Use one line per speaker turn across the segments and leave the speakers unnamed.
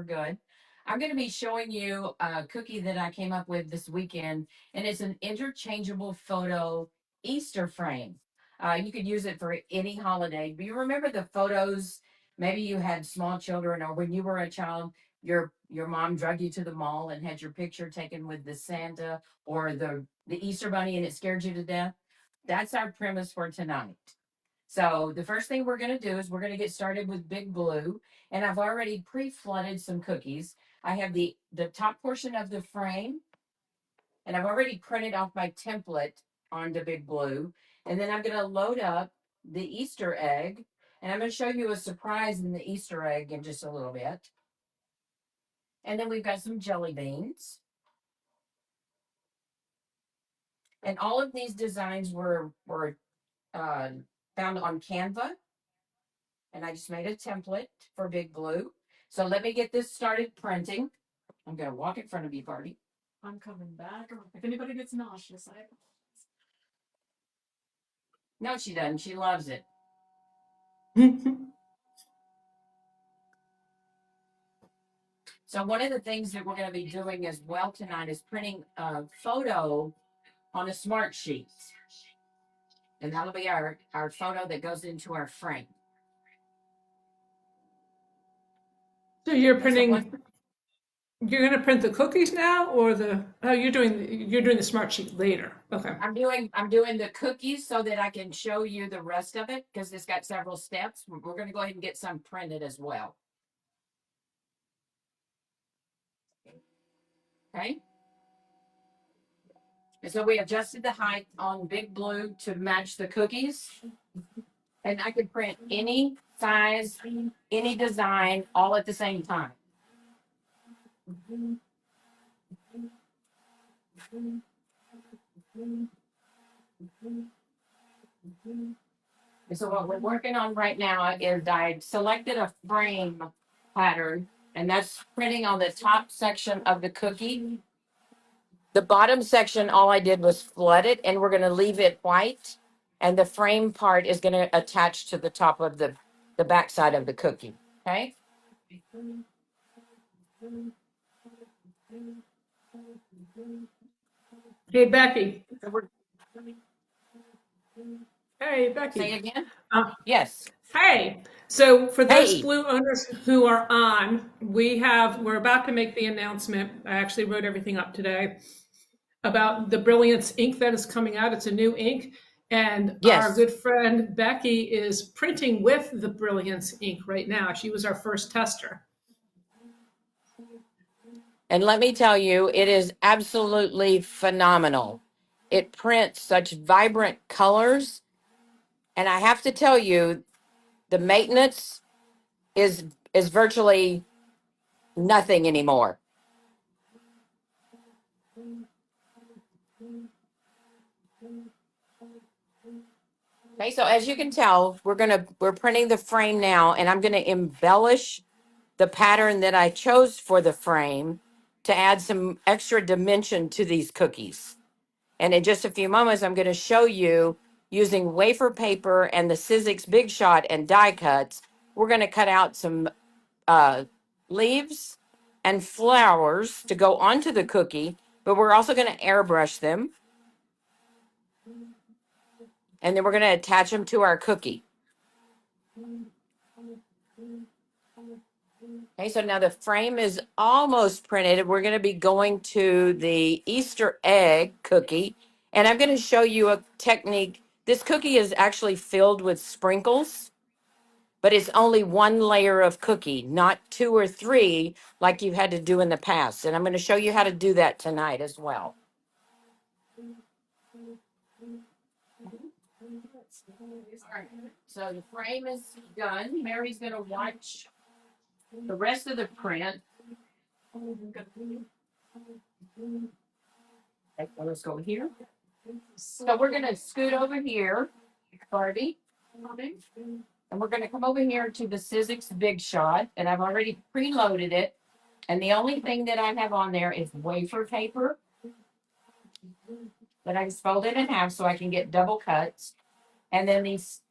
Good. I'm going to be showing you a cookie that I came up with this weekend, and it's an interchangeable photo Easter frame. You could use it for any holiday. Do you remember the photos? Maybe you had small children, or when you were a child, your mom drug you to the mall and had your picture taken with the Santa or the Easter bunny, and it scared you to death. That's our premise for tonight. So the first thing we're going to do is we're going to get started with Big Blue, and I've already pre-flooded some cookies. I have the top portion of the frame, and I've already printed off my template onto Big Blue, and then I'm going to load up the Easter egg, and I'm going to show you a surprise in the Easter egg in just a little bit. And then we've got some jelly beans, and all of these designs were uh, found on Canva. And I just made a template for Big Blue. So let me get this started printing. I'm going to walk in front of you, Barbie.
I'm coming back. If anybody gets nauseous,
No, she doesn't. She loves it. So one of the things that we're going to be doing as well tonight is printing a photo on a smart sheet. And that'll be our photo that goes into our frame.
So you're
Okay, so
printing. You're going to print the cookies now, or the? Oh, you're doing the smart sheet later. Okay.
I'm doing the cookies so that I can show you the rest of it because it's got several steps. We're going to go ahead and get some printed as well. Okay. And so we adjusted the height on Big Blue to match the cookies. And I could print any size, any design, all at the same time. And so what we're working on right now is I selected a frame pattern, and that's printing on the top section of the cookie. The bottom section, all I did was flood it, and we're going to leave it white. And the frame part is going to attach to the top of the back side of the cookie. Okay.
Hey, Becky.
So we're,
Hey,
say
Becky.
again?
Uh,
Yes.
hey. So for those
Hey.
blue owners who are on, we're about to make the announcement. I actually wrote everything up today about the Brilliance ink that is coming out. It's a new ink. And our
Yes.
good friend Becky is printing with the Brilliance ink right now. She was our first tester.
And let me tell you, it is absolutely phenomenal. It prints such vibrant colors. And I have to tell you, the maintenance is virtually nothing anymore. Okay, so as you can tell, we're printing the frame now, and I'm gonna embellish the pattern that I chose for the frame to add some extra dimension to these cookies. And in just a few moments, I'm going to show you using wafer paper and the Sizzix Big Shot and die cuts. We're going to cut out some uh, leaves and flowers to go onto the cookie, but we're also going to airbrush them. And then we're going to attach them to our cookie. Okay, so now the frame is almost printed. We're going to be going to the Easter egg cookie, and I'm going to show you a technique. This cookie is actually filled with sprinkles, but it's only one layer of cookie, not two or three like you had to do in the past. And I'm going to show you how to do that tonight as well. So the frame is done. Mary's going to watch the rest of the print. Okay, let's go here. So we're going to scoot over here, Barbie. And we're going to come over here to the Sizzix Big Shot, and I've already preloaded it. And the only thing that I have on there is wafer paper that I just folded in half so I can get double cuts. And then these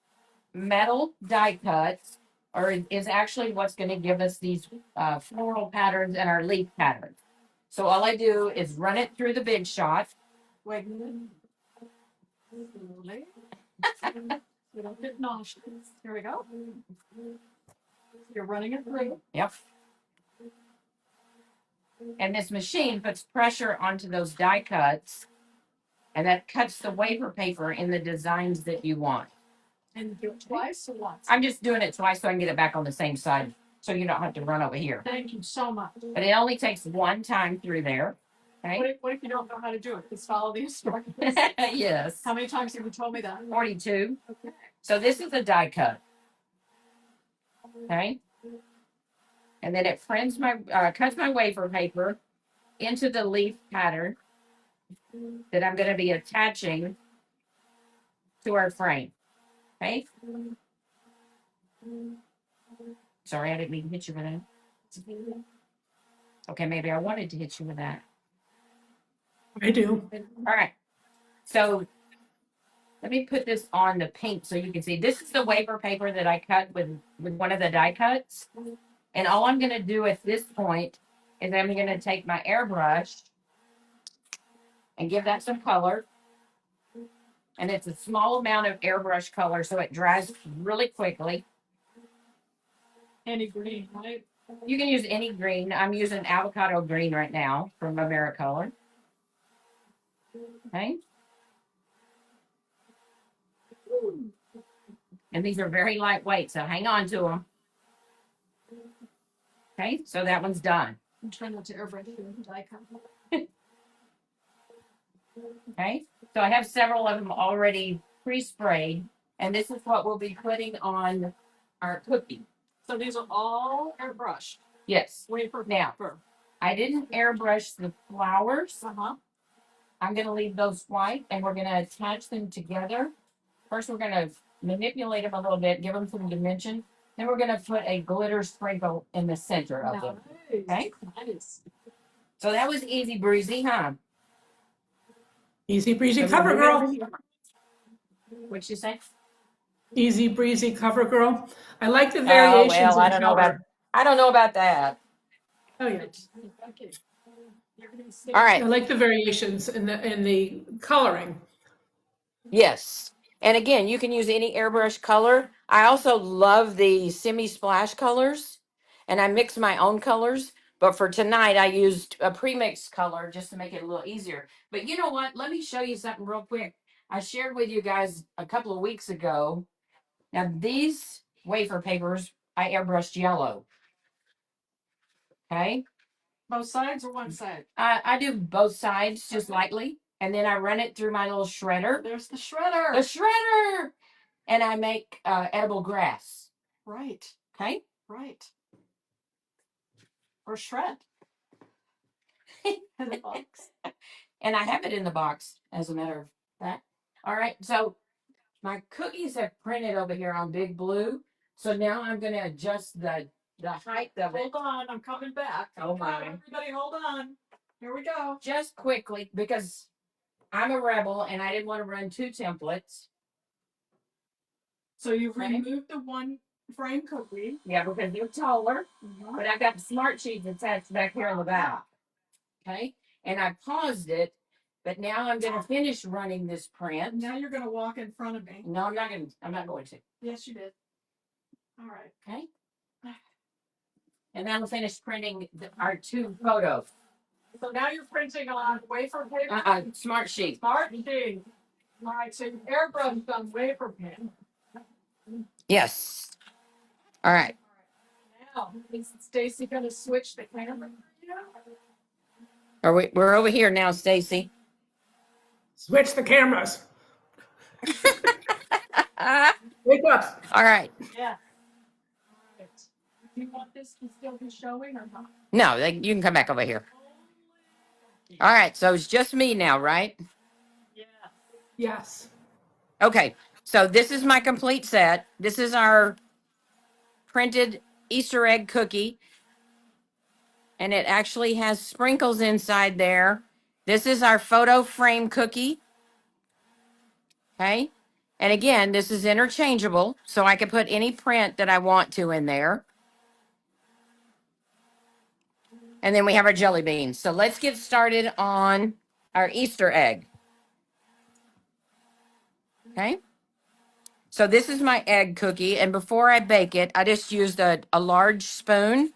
metal die cuts or is actually what's going to give us these floral patterns and our leaf patterns. So all I do is run it through the Big Shot.
Wait a minute. Slowly. We don't get nauseous. Here we go. You're running it through.
Yep. And this machine puts pressure onto those die cuts, and that cuts the wafer paper in the designs that you want.
And you do it twice or once?
I'm just doing it twice so I can get it back on the same side, so you don't have to run over here.
Thank you so much.
But it only takes one time through there. Okay.
What if you don't know how to do it? Just follow the instructions.
Yes.
How many times have you told me that?
42.
Okay.
So this is a die cut. Okay. And then it prints my cuts my wafer paper into the leaf pattern that I'm going to be attaching to our frame. Okay. Sorry, I didn't mean to hit you with that. Okay, maybe I wanted to hit you with that.
I do.
All right. So let me put this on the pink so you can see. This is the wafer paper that I cut with one of the die cuts. And all I'm going to do at this point is I'm going to take my airbrush and give that some color. And it's a small amount of airbrush color, so it dries really quickly.
Any green, right?
You can use any green. I'm using avocado green right now from Americolor. Okay. And these are very lightweight, so hang on to them. Okay, so that one's done.
I'm trying not to airbrush your die cut.
Okay, so I have several of them already pre-sprayed, and this is what we'll be putting on our cookie.
So these are all airbrushed.
Yes.
Wafer
Now,
paper.
I didn't airbrush the flowers.
Uh-huh.
I'm going to leave those white, and we're going to attach them together. First, we're going to manipulate them a little bit, give them some dimension. Then we're going to put a glitter sprinkle in the center of them.
Nice.
Okay.
Nice.
So that was easy breezy, huh?
Easy breezy cover girl.
What'd you say?
Easy breezy cover girl. I like the
Oh
variations
well, I
in
don't know about
color.
I don't know about that.
Oh yeah.
Okay. You're gonna see.
All
I
right.
like the variations in the coloring.
Yes. And again, you can use any airbrush color. I also love the semi-splash colors, and I mix my own colors. But for tonight, I used a pre-mixed color just to make it a little easier. But you know what? Let me show you something real quick. I shared with you guys a couple of weeks ago. Now, these wafer papers, I airbrushed yellow. Okay.
Both sides or one side?
I do both sides just lightly, and then I run it through my little shredder.
There's the shredder.
The shredder! And I make edible grass.
Right.
Okay.
Right. Or shred. In the box.
And I have it in the box, as a matter of fact. All right. So my cookies have printed over here on Big Blue. So now I'm going to adjust the height of it.
Hold on, I'm coming back.
Oh my.
Everybody hold on. Here we go.
Just quickly, because I'm a rebel and I didn't want to run two templates.
So you've
Okay.
removed the one frame cookie.
Yeah, because they're taller. But I've got the smart sheets attached back here in the back. Okay. And I paused it, but now I'm going to finish running this print.
Now you're going to walk in front of me.
No, I'm not going to. I'm not going to.
Yes, you did. All right.
Okay. And then I'll finish printing our two photos.
So now you're printing on wafer paper.
Smart sheet.
Smart sheet. All right. So you airbrushed on wafer pen.
Yes. All right.
Now is Stacy going to switch the camera?
We're over here now, Stacy.
Switch the cameras.
All
Wake up.
right.
Yeah. All right. Do you want this to still be showing or not?
No, you can come back over here. All right. So it's just me now, right?
Yeah.
Yes.
Okay. So this is my complete set. This is our printed Easter egg cookie. And it actually has sprinkles inside there. This is our photo frame cookie. Okay. And again, this is interchangeable, so I can put any print that I want to in there. And then we have our jelly beans. So let's get started on our Easter egg. Okay. So this is my egg cookie. And before I bake it, I just used a large spoon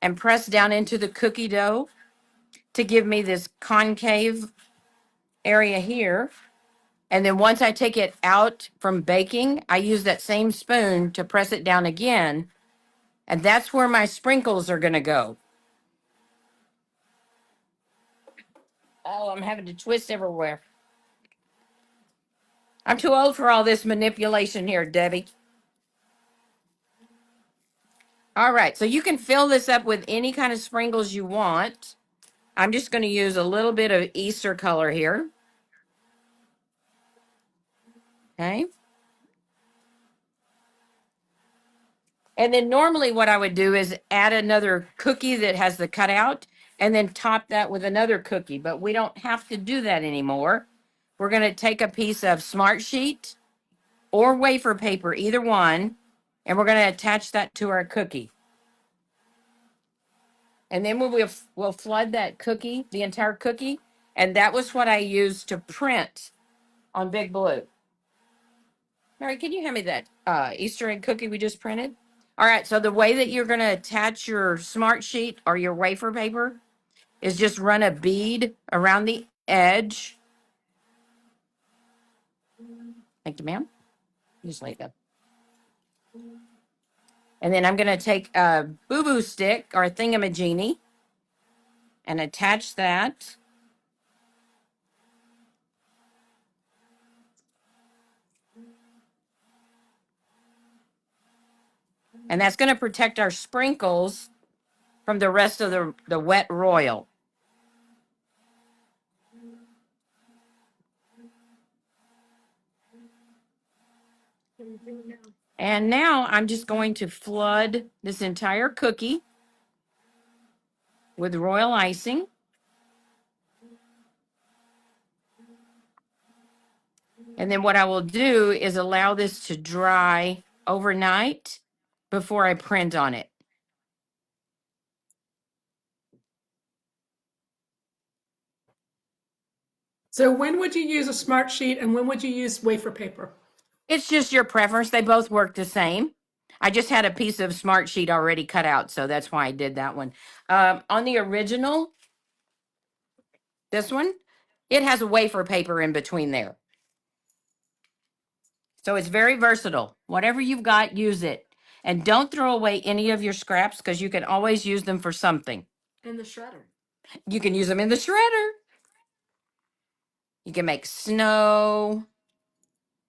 and pressed down into the cookie dough to give me this concave area here. And then once I take it out from baking, I use that same spoon to press it down again. And that's where my sprinkles are going to go. Oh, I'm having to twist everywhere. I'm too old for all this manipulation here, Debbie. All right, so you can fill this up with any kind of sprinkles you want. I'm just going to use a little bit of Easter color here. Okay. And then normally what I would do is add another cookie that has the cutout and then top that with another cookie. But we don't have to do that anymore. We're going to take a piece of Smart Sheet or wafer paper, either one, and we're going to attach that to our cookie. And then we'll flood that cookie, the entire cookie. And that was what I used to print on Big Blue. Mary, can you hand me that Easter egg cookie we just printed? All right, so the way that you're going to attach your Smart Sheet or your wafer paper is just run a bead around the edge. Thank you, ma'am. Just lay that. And then I'm going to take a boo-boo stick or a thingamajiggy and attach that. And that's going to protect our sprinkles from the rest of the wet royal. And now I'm just going to flood this entire cookie with royal icing. And then what I will do is allow this to dry overnight before I print on it.
So when would you use a Smart Sheet and when would you use wafer paper?
It's just your preference. They both work the same. I just had a piece of Smart Sheet already cut out, so that's why I did that one. On the original, this one, it has a wafer paper in between there. So it's very versatile. Whatever you've got, use it. And don't throw away any of your scraps because you can always use them for something.
In the shredder.
You can use them in the shredder. You can make snow.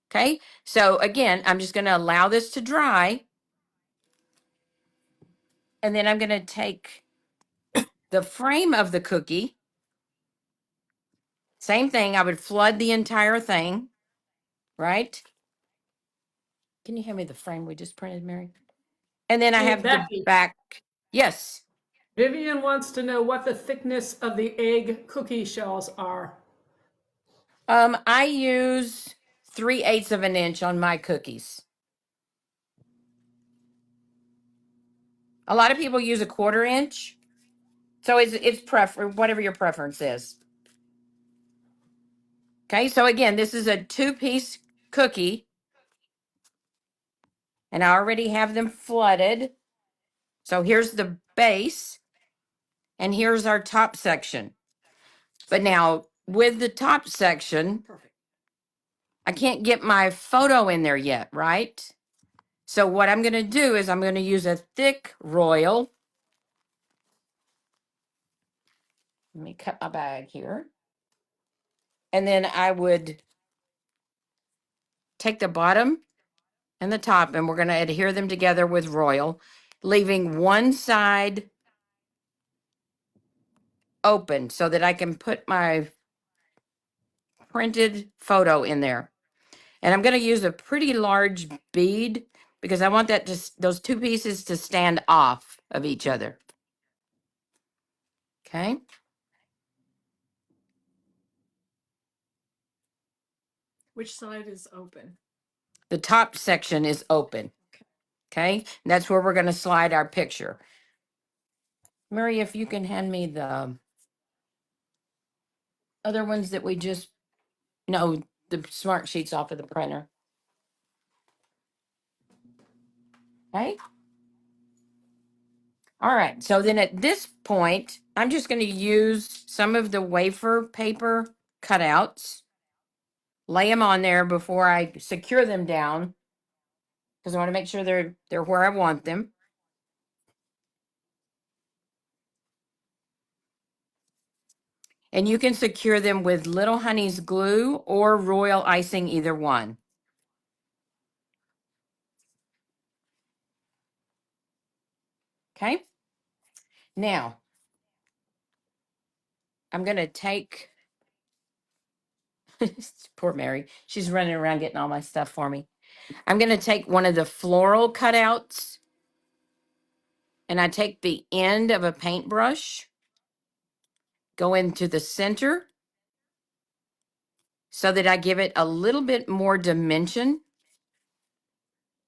Okay, so again, I'm just going to allow this to dry. And then I'm going to take the frame of the cookie. Same thing, I would flood the entire thing, right? Can you hand me the frame we just printed, Mary? And then I
Hey,
have the
Becky.
back. Yes.
Vivian wants to know what the thickness of the egg cookie shells are.
I use 3/8 of an inch on my cookies. A lot of people use a 1/4 inch. So it's whatever your preference is. Okay, so again, this is a 2-piece cookie. And I already have them flooded. So here's the base. And here's our top section. But now with the top section,
Perfect.
I can't get my photo in there yet, right? So what I'm going to do is I'm going to use a thick royal. Let me cut my bag here. And then I would take the bottom and the top, and we're going to adhere them together with royal, leaving one side open so that I can put my printed photo in there. And I'm going to use a pretty large bead because I want that those 2 pieces to stand off of each other. Okay.
Which side is open?
The top section is open. Okay, and that's where we're going to slide our picture. Mary, if you can hand me the other ones that we just, no, the smart sheets off of the printer. Okay. All right. So then at this point, I'm just going to use some of the wafer paper cutouts, lay them on there before I secure them down, because I want to make sure they're where I want them. And you can secure them with Little Honey's glue or royal icing, either one. Okay. Now, I'm going to take, poor Mary, she's running around getting all my stuff for me. I'm going to take one of the floral cutouts, and I take the end of a paintbrush, go into the center so that I give it a little bit more dimension.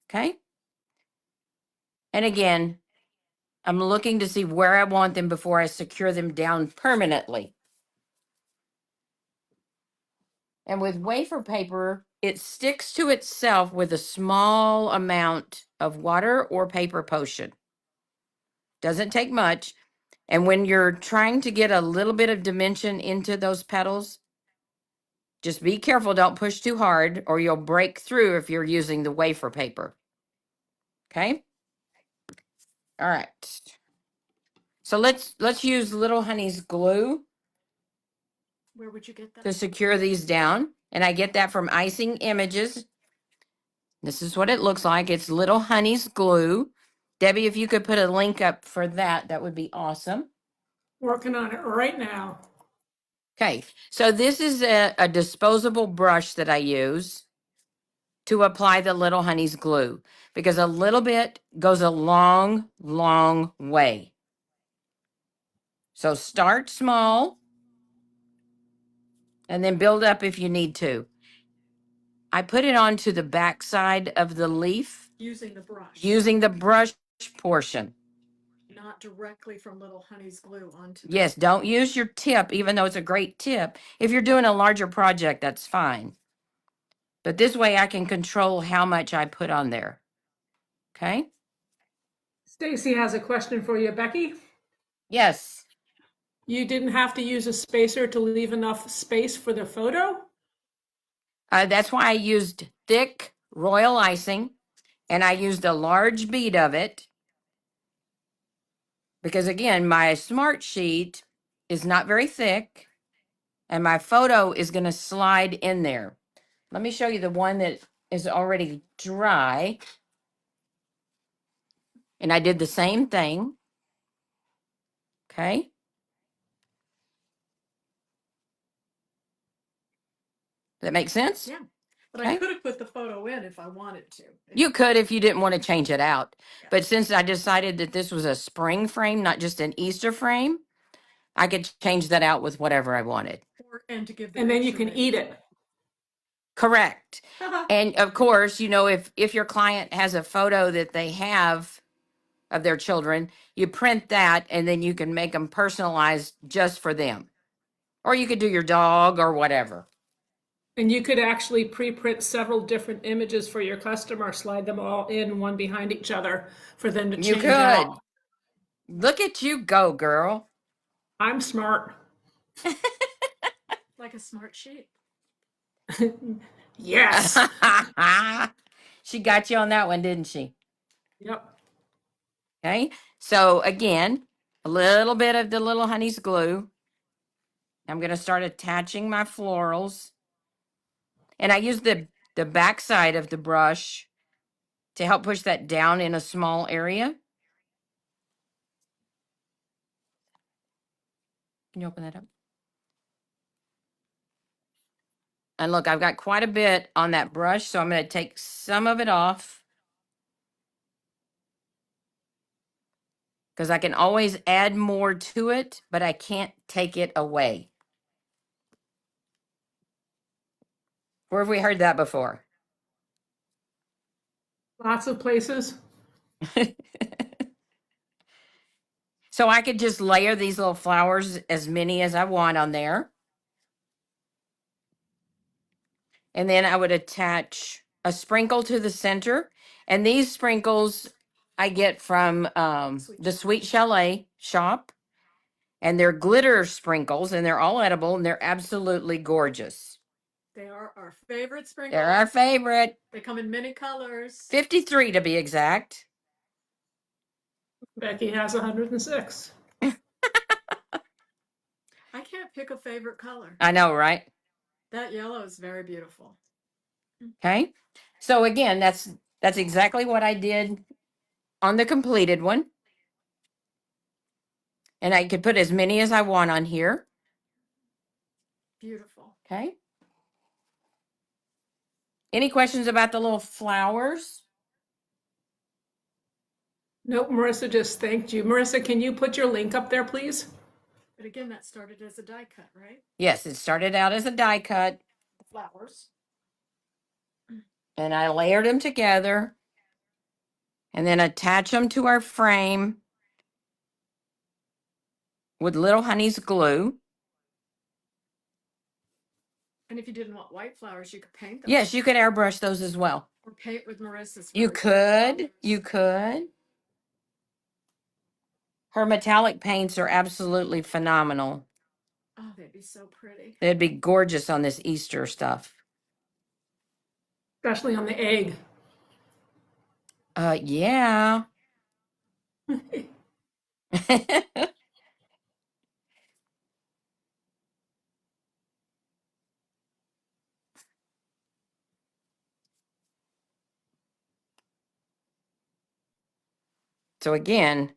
Okay. And again, I'm looking to see where I want them before I secure them down permanently. And with wafer paper, it sticks to itself with a small amount of water or paper potion. Doesn't take much. And when you're trying to get a little bit of dimension into those petals, just be careful, don't push too hard or you'll break through if you're using the wafer paper. Okay? All right. So let's use Little Honey's glue
Where would you get that?
to secure these down. And I get that from Icing Images. This is what it looks like. It's Little Honey's glue. Debbie, if you could put a link up for that, that would be awesome.
Working on it right now.
Okay, so this is a disposable brush that I use to apply the Little Honey's glue, because a little bit goes a long, long way. So start small and then build up if you need to. I put it onto the back side of the leaf
Using the brush.
using the brush portion.
Not directly from Little Honey's glue onto.
Yes, don't use your tip, even though it's a great tip. If you're doing a larger project, that's fine. But this way I can control how much I put on there. Okay?
Stacy has a question for you, Becky.
Yes.
You didn't have to use a spacer to leave enough space for the photo?
That's why I used thick royal icing, and I used a large bead of it. Because again, my smart sheet is not very thick, and my photo is going to slide in there. Let me show you the one that is already dry. And I did the same thing. Okay. Does that make sense?
Yeah. But
Okay.
I could have put the photo in if I wanted to.
You could if you didn't want to change it out. But since I decided that this was a spring frame, not just an Easter frame, I could change that out with whatever I wanted.
And to give the
And then you
picture
can eat it.
Correct. And of course, you know, if your client has a photo that they have of their children, you print that and then you can make them personalized just for them. Or you could do your dog or whatever.
And you could actually pre-print several different images for your customer, slide them all in one behind each other for them to
You
change
could.
out.
Look at you go, girl.
I'm smart.
like a smart sheet.
Yes.
She got you on that one, didn't she?
Yep.
Okay. So again, a little bit of the Little Honey's glue. I'm going to start attaching my florals. And I use the back side of the brush to help push that down in a small area. Can you open that up? And look, I've got quite a bit on that brush, so I'm going to take some of it off. Because I can always add more to it, but I can't take it away. Where have we heard that before?
Lots of places.
So I could just layer these little flowers, as many as I want on there. And then I would attach a sprinkle to the center. And these sprinkles I get from the Sweet Chalet shop. And they're glitter sprinkles, and they're all edible, and they're absolutely gorgeous.
They are our favorite sprinkles.
They're our favorite.
They come in many colors.
53 to be exact.
Becky has 106.
I can't pick a favorite color.
I know, right?
That yellow is very beautiful.
Okay. So again, that's exactly what I did on the completed one. And I could put as many as I want on here.
Beautiful.
Okay. Any questions about the little flowers?
Nope, Marissa just thanked you. Marissa, can you put your link up there, please?
But again, that started as a die cut, right?
Yes, it started out as a die cut.
The flowers.
And I layered them together and then attach them to our frame with Little Honey's glue.
And if you didn't want white flowers, you could paint them.
Yes, you could airbrush those as well.
Or paint with Marissa's.
You could. You could. Her metallic paints are absolutely phenomenal.
Oh, they'd be so pretty.
They'd be gorgeous on this Easter stuff.
Especially on the egg.
Yeah. So again,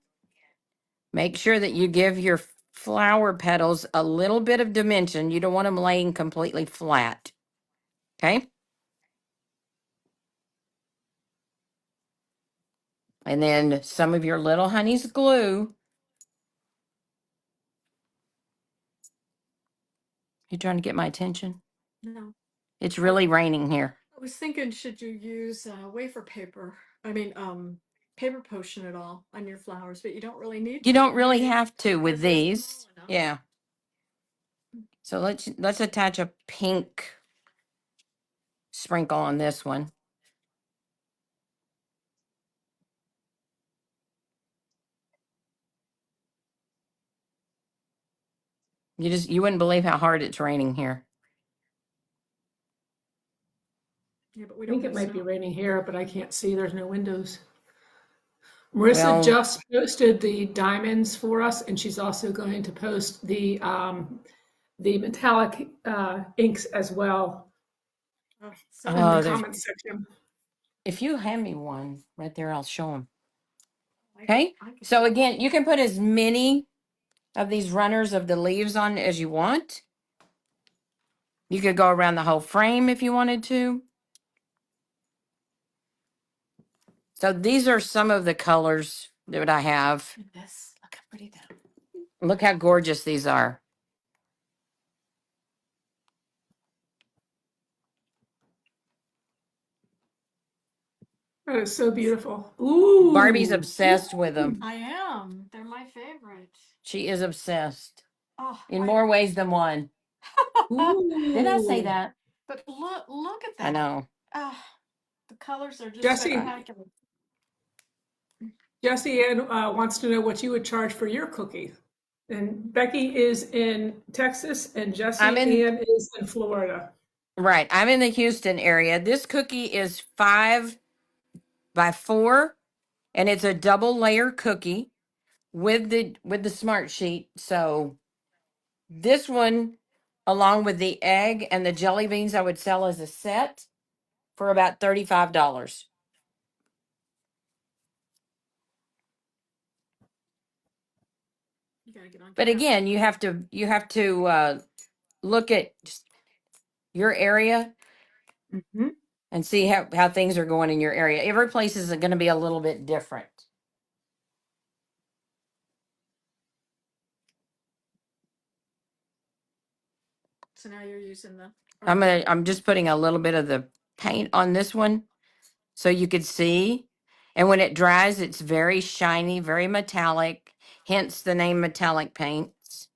make sure that you give your flower petals a little bit of dimension. You don't want them laying completely flat. Okay? And then some of your Little Honey's glue. You trying to get my attention?
No.
It's really raining here.
I was thinking, should you use wafer paper? I mean, paper potion at all on your flowers, but you don't really need to.
You don't really have to with
Because they're
these.
small enough.
Yeah. So let's attach a pink sprinkle on this one. You wouldn't believe how hard it's raining here.
Yeah, but we
I
don't
think it
have
might be
snow.
raining here, but I can't see. There's no windows. Marissa
Well-
just posted the diamonds for us, and she's also going to post the metallic inks as well
Oh, so
in
Oh,
the
there's-
comments section.
If you hand me one right there, I'll show them.
I-
Okay.
I could
So
do it.
again, you can put as many of these runners of the leaves on as you want. You could go around the whole frame if you wanted to. So these are some of the colors that I have.
This, look how pretty that.
Look how gorgeous these are.
That is so beautiful. Ooh.
Barbie's obsessed with them.
I am. They're my favorite.
She is obsessed
Oh,
in more ways than one.
Ooh.
Did I say that?
But look at that.
I know.
Ah, the colors are just
Jessie.
spectacular.
Jessie Ann wants to know what you would charge for your cookie. And Becky is in Texas, and Jessie Ann is in Florida.
Right. I'm in the Houston area. This cookie is 5 by 4, and it's a double layer cookie with the smart sheet. So this one, along with the egg and the jelly beans, I would sell as a set for about $35.
You gotta get on
But
camera.
again, you have to look at your area
Mm-hmm.
and see how things are going in your area. Every place is going to be a little bit different.
So now you're using the.
I'm just putting a little bit of the paint on this one so you could see. And when it dries, it's very shiny, very metallic, hence the name metallic paints.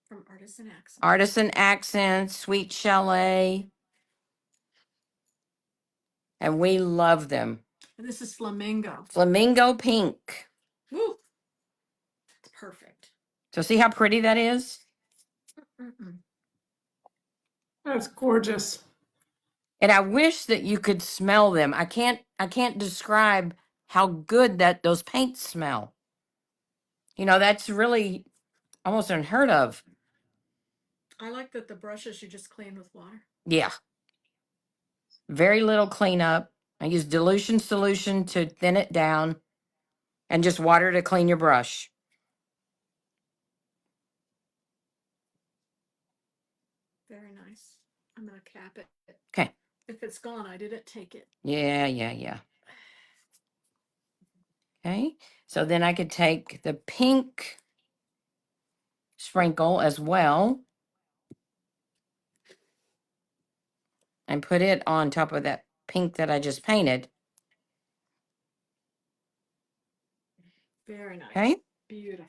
From Artisan Accents.
Artisan Accents, Sweet Chalet. And we love them.
And this is Flamingo.
Flamingo pink.
Woo! It's perfect.
So see how pretty that is?
Mm-mm.
That's gorgeous.
And I wish that you could smell them. I can't describe how good that those paints smell. You know, that's really almost unheard of.
I like that the brushes you just clean with water.
Yeah. Very little cleanup. I use dilution solution to thin it down and just water to clean your brush.
Very nice. I'm gonna cap it.
Okay.
If it's gone, I didn't take it.
Yeah. Okay. So then I could take the pink sprinkle as well and put it on top of that pink that I just painted.
Very nice.
Okay.
Beautiful.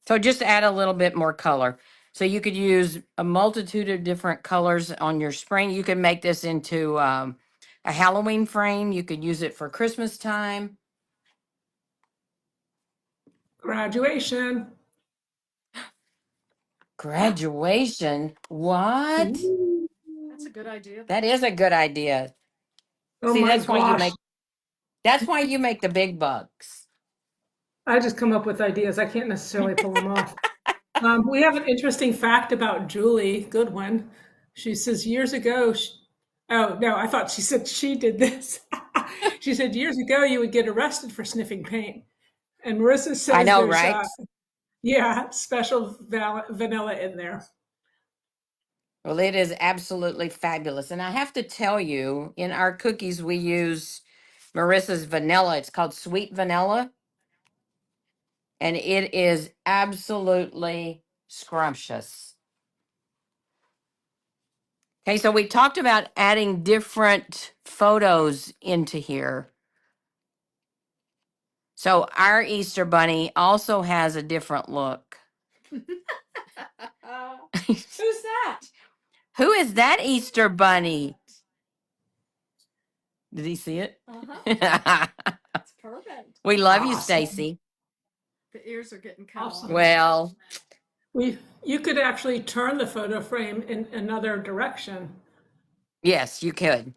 So just add a little bit more color. So you could use a multitude of different colors on your spring. You could make this into a Halloween frame. You could use it for Christmas time.
Graduation.
Graduation. What?
Ooh.
That's a good idea.
That is a good idea.
Oh
See,
my
that's why you
gosh.
make the big bucks.
I just come up with ideas. I can't necessarily pull them off. We have an interesting fact about Julie Goodwin. She says years ago, oh no, I thought she said she did this. She said years ago you would get arrested for sniffing paint. And Marissa
I
says
know,
there's,
right?
special vanilla in there.
Well, it is absolutely fabulous. And I have to tell you, in our cookies, we use Marissa's vanilla. It's called sweet vanilla. And it is absolutely scrumptious. Okay, so we talked about adding different photos into here. So our Easter bunny also has a different look.
Who's that?
Who is that Easter bunny? Did he see it?
Uh-huh. That's perfect.
We love you,
Awesome.
Stacy.
The ears are getting cut
Awesome.
off.
Well,
You could actually turn the photo frame in another direction.
yes, you could.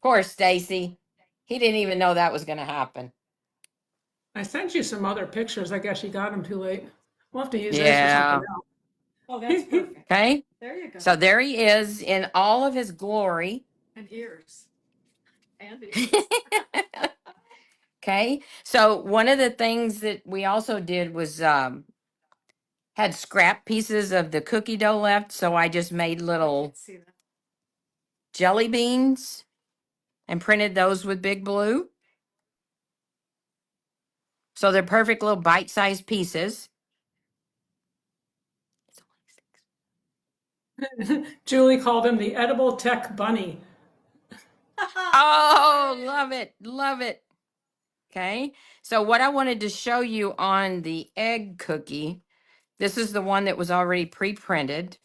Poor Stacy. He didn't even know that was going to happen.
I sent you some other pictures. I guess you got them too late. We'll have to use those for
Yeah.
something else.
Oh, that's perfect.
Okay.
There you go.
So there he is in all of his glory.
And ears. And ears.
Okay. So one of the things that we also did was had scrap pieces of the cookie dough left. So I just made little
Let's see that.
jelly beans and printed those with Big Blue. So they're perfect little bite-sized pieces.
Julie called him the edible tech bunny.
Oh, love it. Love it. Okay. So what I wanted to show you on the egg cookie, this is the one that was already pre-printed.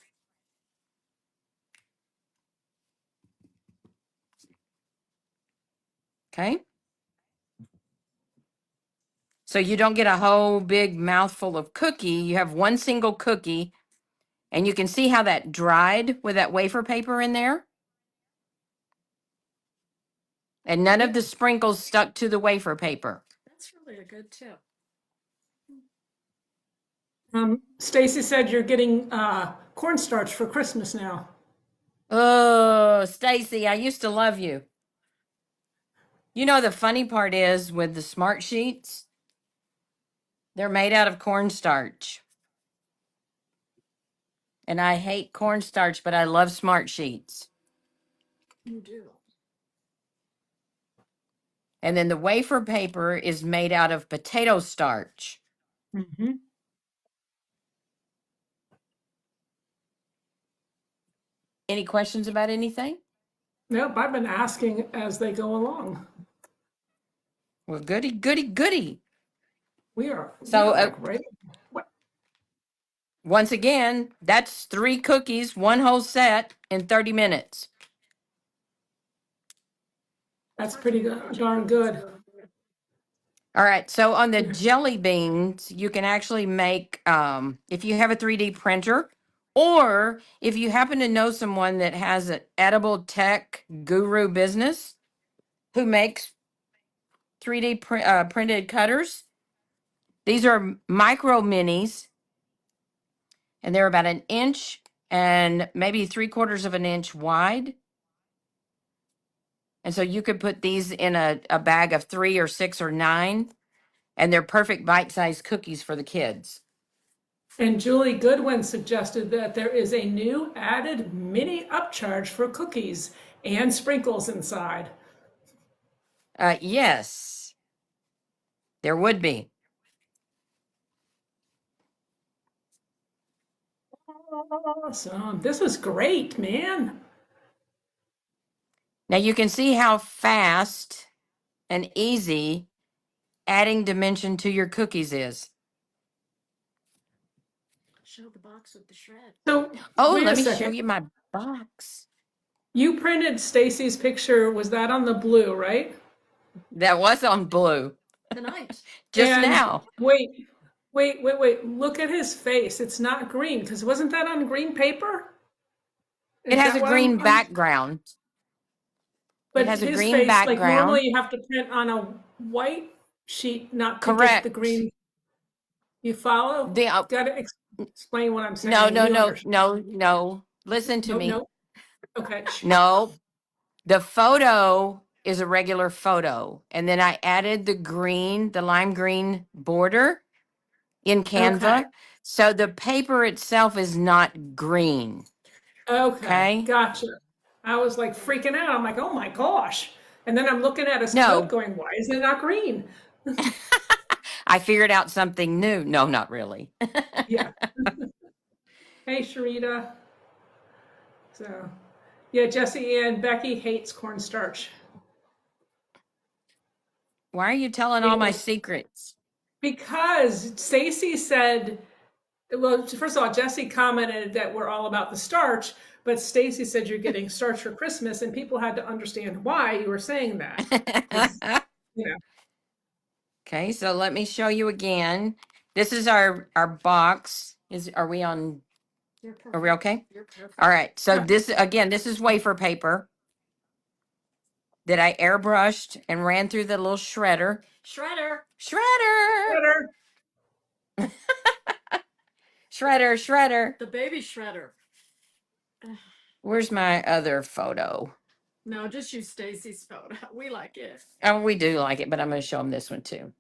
Okay. So you don't get a whole big mouthful of cookie. You have one single cookie, and you can see how that dried with that wafer paper in there. And none of the sprinkles stuck to the wafer paper.
That's really a good tip.
Stacy said you're getting cornstarch for Christmas now.
Oh, Stacy, I used to love you. You know, the funny part is with the smart sheets, they're made out of cornstarch. And I hate cornstarch, but I love smart sheets.
You do.
And then the wafer paper is made out of potato starch.
Mm-hmm.
Any questions about anything?
Nope, I've been asking as they go along.
Well, goody, goody, goody.
We are
So
like right. What?
once again, that's 3 cookies, one whole set in 30 minutes.
That's pretty darn good.
All right. So on the jelly beans, you can actually make, if you have a 3D printer, or if you happen to know someone that has an edible tech guru business who makes 3D printed cutters, these are micro minis, and they're about an inch and maybe 3/4 of an inch wide. And so you could put these in a bag of 3 or 6 or 9, and they're perfect bite-sized cookies for the kids.
And Julie Goodwin suggested that there is a new added mini upcharge for cookies and sprinkles inside.
Yes, there would be.
Awesome. This was great, man.
Now you can see how fast and easy adding dimension to your cookies is.
Show the box with the shred.
So
Oh,
wait a
let me show
second.
you my box.
You printed Stacy's picture. Was that on the blue, right?
That was on blue
Tonight.
just
And
now.
wait. Look at his face. It's not green because wasn't that on green paper?
It
Is
has
that
a
what
green
I'm
background. It
but
has a
his
green
face, like
background.
normally you have to print on a white sheet not to get the
Correct.
green. You follow?
The
Got to explain what I'm
no,
saying.
no,
You
no,
understand?
no, no. Listen to
No,
me.
no. Okay.
No, the photo is a regular photo. And then I added the green, the lime green border in
Okay.
Canva. So the paper itself is not green.
Okay.
Okay.
Gotcha. I was like freaking out. I'm like, oh my gosh. And then I'm looking at his coat
No,
going, why is it not green?
I figured out something new. No, not really.
Yeah. Hey, Sharita. So, yeah, Jesse and Becky hates cornstarch.
Why are you telling all my
Yes.
secrets?
Because Stacy said, well, first of all, Jesse commented that we're all about the starch, but Stacy said you're getting starch for Christmas, and people had to understand why you were saying that. You know,
Okay, so let me show you again. This is our box. Are we on?
You're
Are we
perfect.
okay?
You're perfect.
All right. So
yeah,
this again, this is wafer paper that I airbrushed and ran through the little shredder.
Shredder.
Shredder,
better.
shredder, shredder.
The baby shredder.
Where's my other photo?
No, just use Stacy's photo. We like it.
Oh, we do like it, but I'm going to show them this one too.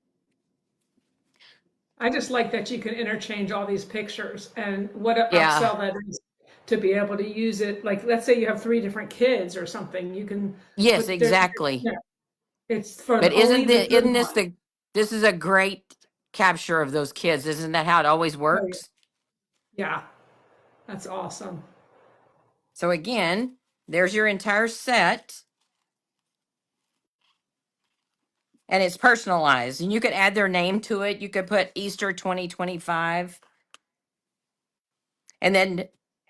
I just like that you can interchange all these pictures, and what an
Yeah.
upsell that is to be able to use it. Like, let's say you have 3 different kids or something, you can
Yes,
put their,
exactly.
yeah, it's for
But
only the good
isn't this
one.
this is a great capture of those kids. Isn't that how it always
Oh, yeah.
works?
Yeah, that's awesome.
So again, there's your entire set. And it's personalized. And you could add their name to it. You could put Easter 2025. And then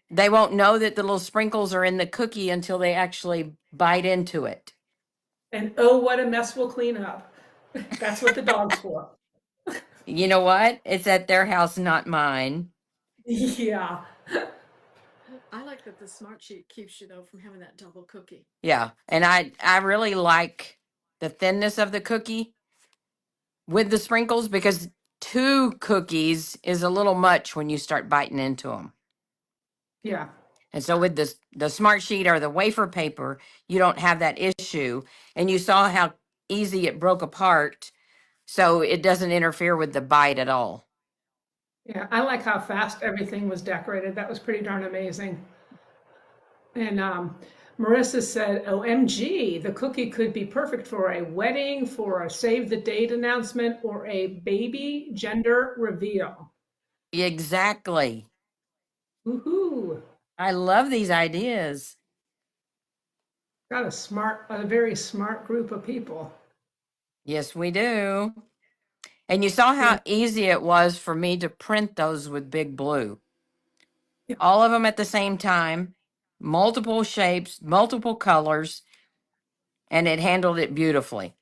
they won't know that the little sprinkles are in the cookie until they actually bite into it.
And oh, what a mess we'll clean up. That's what the dog's for.
You know what? It's at their house, not mine.
Yeah.
I like that the smart sheet keeps you though from having that double cookie.
Yeah. And I really like the thinness of the cookie with the sprinkles because 2 cookies is a little much when you start biting into them.
Yeah.
And so with this the smart sheet or the wafer paper, you don't have that issue. And you saw how easy it broke apart. So it doesn't interfere with the bite at all.
Yeah. I like how fast everything was decorated. That was pretty darn amazing. And Marissa said, OMG, the cookie could be perfect for a wedding, for a save the date announcement, or a baby gender reveal.
Exactly.
Woohoo.
I love these ideas.
Got a very smart group of people.
Yes, we do. And you saw
Yeah.
how easy it was for me to print those with Big Blue.
Yeah.
All of them at the same time, multiple shapes, multiple colors, and it handled it beautifully.